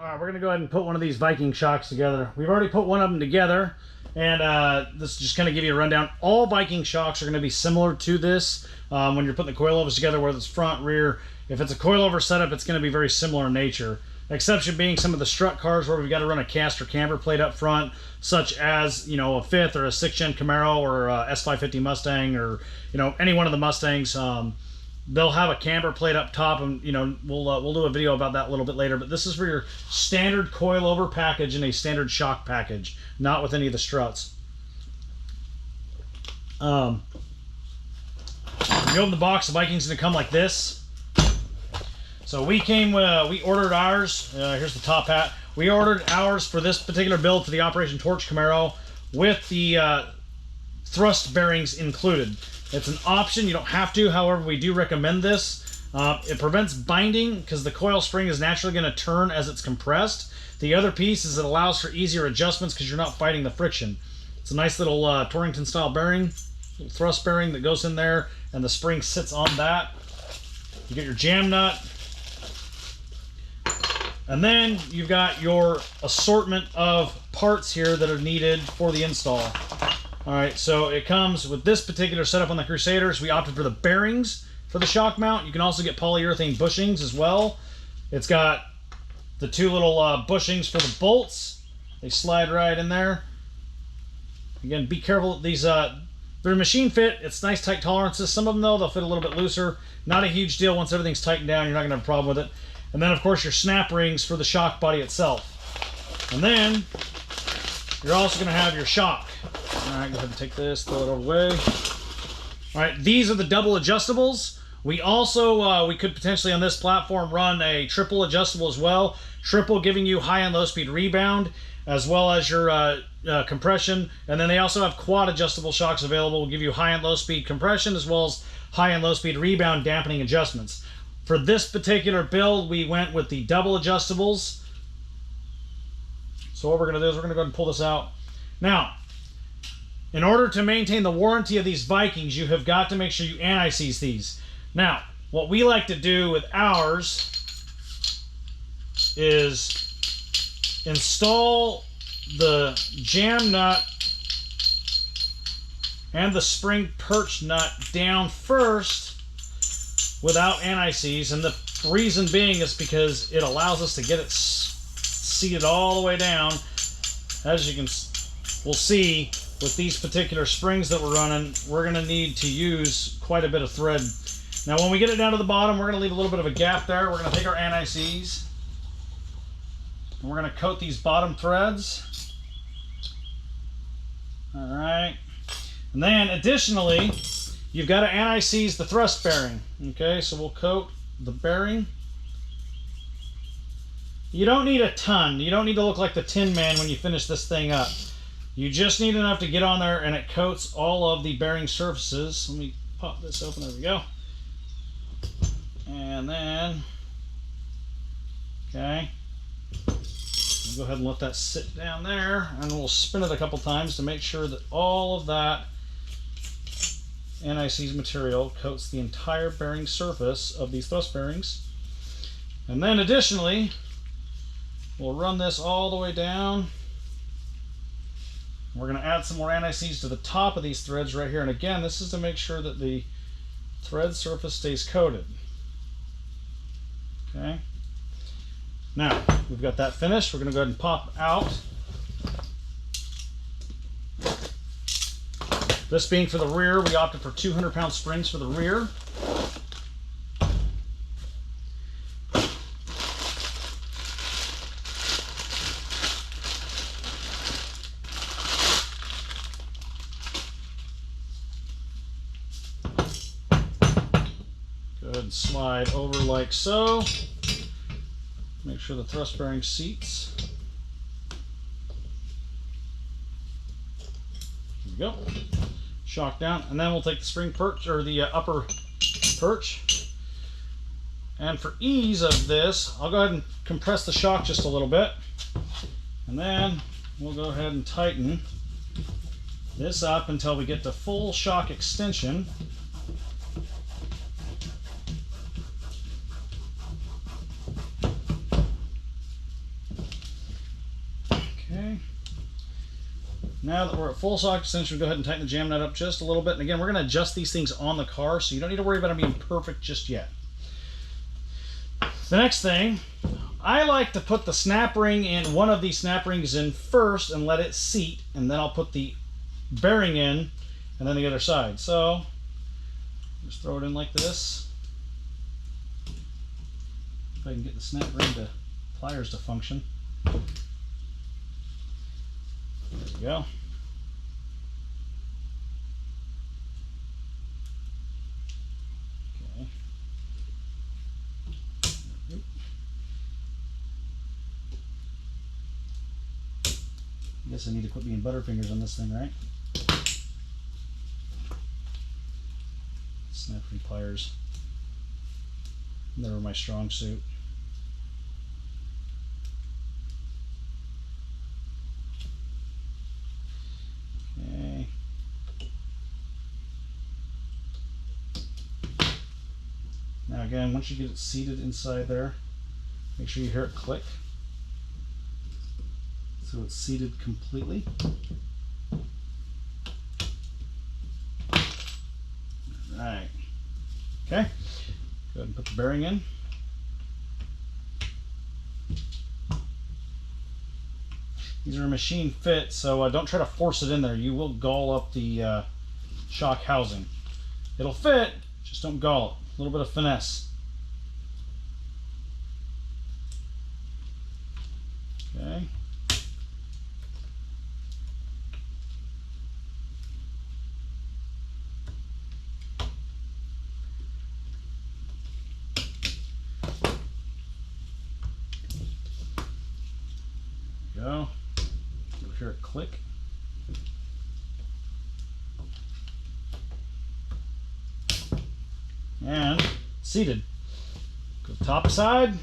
All right, we're gonna go ahead and put one of these Viking Shocks together. We've already put one of them together, and this is just kind of give you a rundown. All Viking Shocks are gonna be similar to this when you're putting the coilovers together, whether it's front, rear. If it's a coilover setup, it's gonna be very similar in nature. Exception being some of the strut cars where we've got to run a caster camber plate up front, such as, you know, a 5th or a 6th gen Camaro or a S550 Mustang, or, you know, any one of the Mustangs. They'll have a camber plate up top, and, you know, we'll do a video about that a little bit later. But this is for your standard coilover package and a standard shock package, not with any of the struts. When you open the box, the Viking's gonna come like this. So we ordered ours. Here's the top hat. We ordered ours for this particular build for the Operation Torch Camaro with the thrust bearings included. It's an option. You don't have to. However, we do recommend this. It prevents binding because the coil spring is naturally going to turn as it's compressed. The other piece is it allows for easier adjustments because you're not fighting the friction. It's a nice little Torrington style bearing, little thrust bearing that goes in there, and the spring sits on that. You get your jam nut. And then you've got your assortment of parts here that are needed for the install. All right, so it comes with this particular setup on the Crusaders. We opted for the bearings for the shock mount. You can also get polyurethane bushings as well. It's got the two little bushings for the bolts. They slide right in there. Again, be careful. These they're machine fit. It's nice tight tolerances. Some of them, though, they'll fit a little bit looser. Not a huge deal. Once everything's tightened down, you're not going to have a problem with it. And then, of course, your snap rings for the shock body itself. And then you're also going to have your shock. All right, go ahead and take this, throw it over the way. All right, these are the double adjustables. We also, we could potentially on this platform run a triple adjustable as well. Triple giving you high and low speed rebound, as well as your compression. And then they also have quad adjustable shocks available. Will give you high and low speed compression, as well as high and low speed rebound dampening adjustments. For this particular build, we went with the double adjustables. So what we're going to do is we're going to go ahead and pull this out. Now, in order to maintain the warranty of these Vikings, you have got to make sure you anti-seize these. Now, what we like to do with ours is install the jam nut and the spring perch nut down first without anti-seize, and the reason being is because it allows us to get it seated all the way down. As you can, we'll see with these particular springs that we're running, we're going to need to use quite a bit of thread. Now, when we get it down to the bottom, we're going to leave a little bit of a gap there. We're going to take our anti-seize, and we're going to coat these bottom threads. All right, and then additionally, you've got to anti-seize the thrust bearing. Okay, so we'll coat the bearing. You don't need a ton. You don't need to look like the Tin Man when you finish this thing up. You just need enough to get on there, and it coats all of the bearing surfaces. Let me pop this open. There we go. And then, okay, we'll go ahead and let that sit down there, and we'll spin it a couple times to make sure that all of that anti-seize material coats the entire bearing surface of these thrust bearings. And then additionally, we'll run this all the way down. We're going to add some more anti-seize to the top of these threads right here. And again, this is to make sure that the thread surface stays coated. Okay. Now, we've got that finished. We're going to go ahead and pop out. This being for the rear, we opted for 200-pound springs for the rear. Go ahead and slide over like so. Make sure the thrust bearing seats. There we go. Shock down, and then we'll take the spring perch, or the upper perch. And for ease of this, I'll go ahead and compress the shock just a little bit, and then we'll go ahead and tighten this up until we get to full shock extension. Okay. Now that we're at full socket extension, we'll go ahead and tighten the jam nut up just a little bit. And again, we're going to adjust these things on the car, so you don't need to worry about them being perfect just yet. The next thing, I like to put the snap ring in, one of these snap rings in first and let it seat, and then I'll put the bearing in and then the other side. So just throw it in like this. If I can get the snap ring to pliers to function. There we go. Okay. I guess I need to quit being butterfingers on this thing, right? Snap ring pliers. Never my strong suit. Okay. Now again, once you get it seated inside there, make sure you hear it click. So it's seated completely. Alright. Okay. Go ahead and put the bearing in. These are a machine fit, so don't try to force it in there. You will gall up the shock housing. It'll fit, just don't gall it. A little bit of finesse. Okay. Go. You'll hear it click. And seated. Go top side.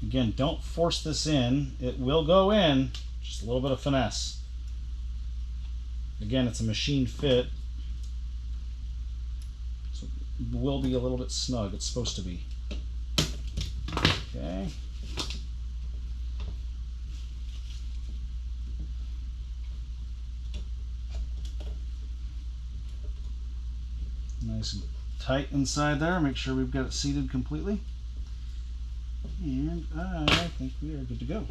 Again, don't force this in. It will go in, just a little bit of finesse. Again, it's a machine fit, so it will be a little bit snug. It's supposed to be. Okay. Nice and tight inside there. Make sure we've got it seated completely. And I think we are good to go.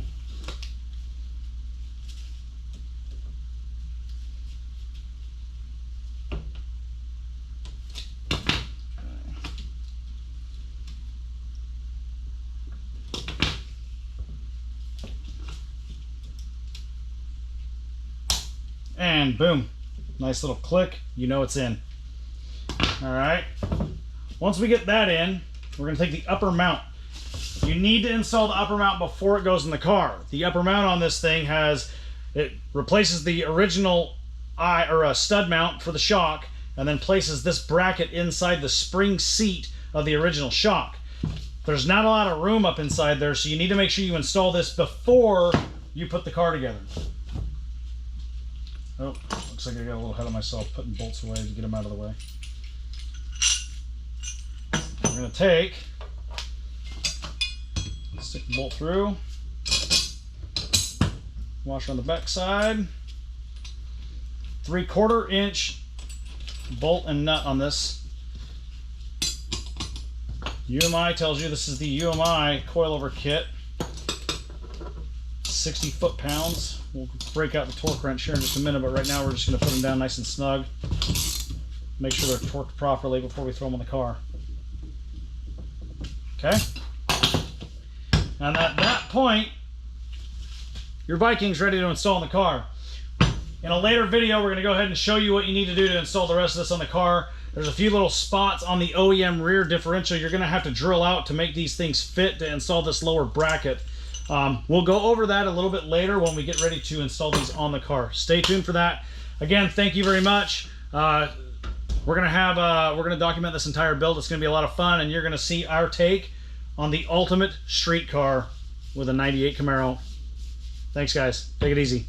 And boom, nice little click, you know it's in. All right, once we get that in, we're gonna take the upper mount. You need to install the upper mount before it goes in the car. The upper mount on this thing it replaces the original stud mount for the shock, and then places this bracket inside the spring seat of the original shock. There's not a lot of room up inside there, so you need to make sure you install this before you put the car together. Oh, looks like I got a little ahead of myself putting bolts away to get them out of the way. We're going to stick the bolt through, washer on the back side, 3/4 inch bolt and nut on this. UMI tells you this is the UMI coilover kit, 60 foot-pounds. We'll break out the torque wrench here in just a minute, but right now we're just going to put them down nice and snug. Make sure they're torqued properly before we throw them in the car. Okay? And at that point, your Viking's ready to install in the car. In a later video, we're going to go ahead and show you what you need to do to install the rest of this on the car. There's a few little spots on the OEM rear differential you're going to have to drill out to make these things fit to install this lower bracket. We'll go over that a little bit later when we get ready to install these on the car. Stay tuned for that. Again, thank you very much. We're gonna document this entire build. It's gonna be a lot of fun, and you're gonna see our take on the ultimate street car with a '98 Camaro. Thanks, guys. Take it easy.